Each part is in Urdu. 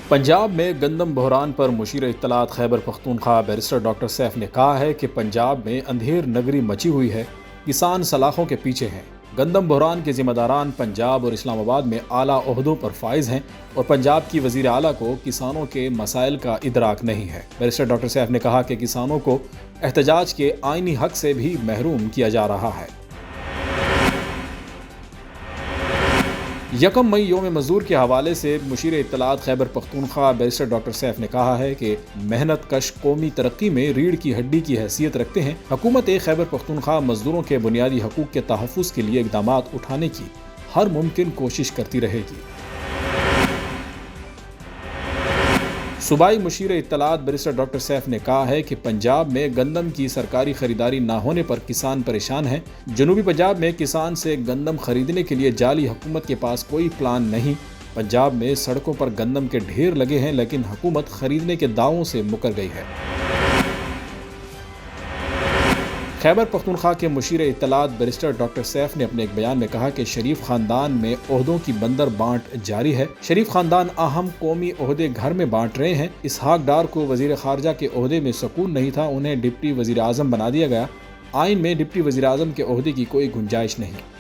پنجاب میں گندم بحران پر مشیر اطلاعات Khyber Pakhtunkhwa barrister doctor safe نے کہا ہے کہ پنجاب میں اندھیر نگری مچی ہوئی ہے، کسان سلاخوں کے پیچھے ہیں۔ گندم بحران کے ذمہ داران پنجاب اور اسلام آباد میں اعلیٰ عہدوں پر فائز ہیں اور پنجاب کی وزیر اعلیٰ کو کسانوں کے مسائل کا ادراک نہیں ہے۔ بیرسٹر ڈاکٹر سیف نے کہا کہ کسانوں کو احتجاج کے آئینی حق سے بھی محروم کیا جا رہا ہے۔ 1 مئی یوم مزدور کے حوالے سے مشیر اطلاعات Khyber Pakhtunkhwa barrister doctor safe نے کہا ہے کہ محنت کش قومی ترقی میں ریڑھ کی ہڈی کی حیثیت رکھتے ہیں۔ حکومت خیبر پختونخوا مزدوروں کے بنیادی حقوق کے تحفظ کے لیے اقدامات اٹھانے کی ہر ممکن کوشش کرتی رہے گی۔ صوبائی مشیر اطلاعات بیرسٹر ڈاکٹر سیف نے کہا ہے کہ پنجاب میں گندم کی سرکاری خریداری نہ ہونے پر کسان پریشان ہیں۔ جنوبی پنجاب میں کسان سے گندم خریدنے کے لیے جعلی حکومت کے پاس کوئی پلان نہیں۔ پنجاب میں سڑکوں پر گندم کے ڈھیر لگے ہیں لیکن حکومت خریدنے کے دعووں سے مکر گئی ہے۔ خیبر پختونخوا کے مشیر اطلاعات بیرسٹر ڈاکٹر سیف نے اپنے ایک بیان میں کہا کہ شریف خاندان میں عہدوں کی بندر بانٹ جاری ہے۔ شریف خاندان اہم قومی عہدے گھر میں بانٹ رہے ہیں۔ اسحاق ڈار کو وزیر خارجہ کے عہدے میں سکون نہیں تھا، انہیں ڈپٹی وزیر اعظم بنا دیا گیا۔ آئین میں ڈپٹی وزیر اعظم کے عہدے کی کوئی گنجائش نہیں۔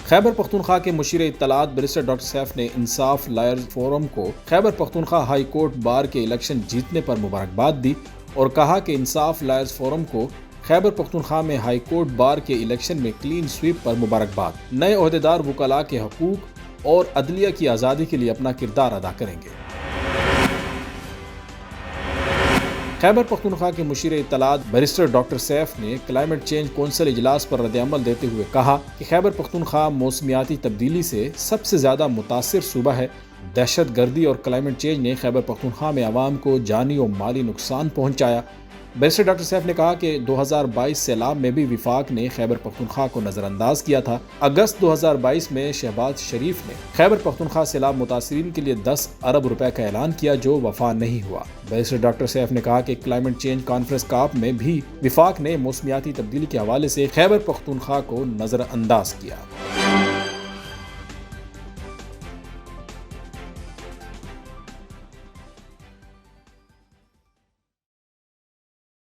خیبر پختونخوا کے مشیر اطلاعات بیرسٹر ڈاکٹر سیف نے انصاف لائرز فورم کو Khyber Pakhtunkhwa high court bar کے الیکشن جیتنے پر مبارکباد دی اور کہا کہ انصاف لائرز فورم کو خیبر پختونخوا میں ہائی کورٹ بار کے الیکشن میں کلین سویپ پر مبارکباد۔ نئے عہدیدار وکلاء کے حقوق اور عدلیہ کی آزادی کے لیے اپنا کردار ادا کریں گے۔ خیبر پختونخوا کے مشیر اطلاعات بیرسٹر ڈاکٹر سیف نے کلائمیٹ چینج کونسل اجلاس پر رد عمل دیتے ہوئے کہا کہ خیبر پختونخوا موسمیاتی تبدیلی سے سب سے زیادہ متاثر صوبہ ہے۔ دہشت گردی اور کلائمیٹ چینج نے خیبر پختونخوا میں عوام کو جانی اور مالی نقصان پہنچایا۔ بیرسٹر ڈاکٹر سیف نے کہا کہ 2022 سیلاب میں بھی وفاق نے خیبر پختونخوا کو نظر انداز کیا تھا۔ اگست 2022 میں شہباز شریف نے خیبر پختونخوا سیلاب متاثرین کے لیے 10 ارب روپے کا اعلان کیا جو وفا نہیں ہوا۔ بیرسٹر ڈاکٹر سیف نے کہا کہ کلائمیٹ چینج کانفرنس کاپ میں بھی وفاق نے موسمیاتی تبدیلی کے حوالے سے خیبر پختونخوا کو نظر انداز کیا۔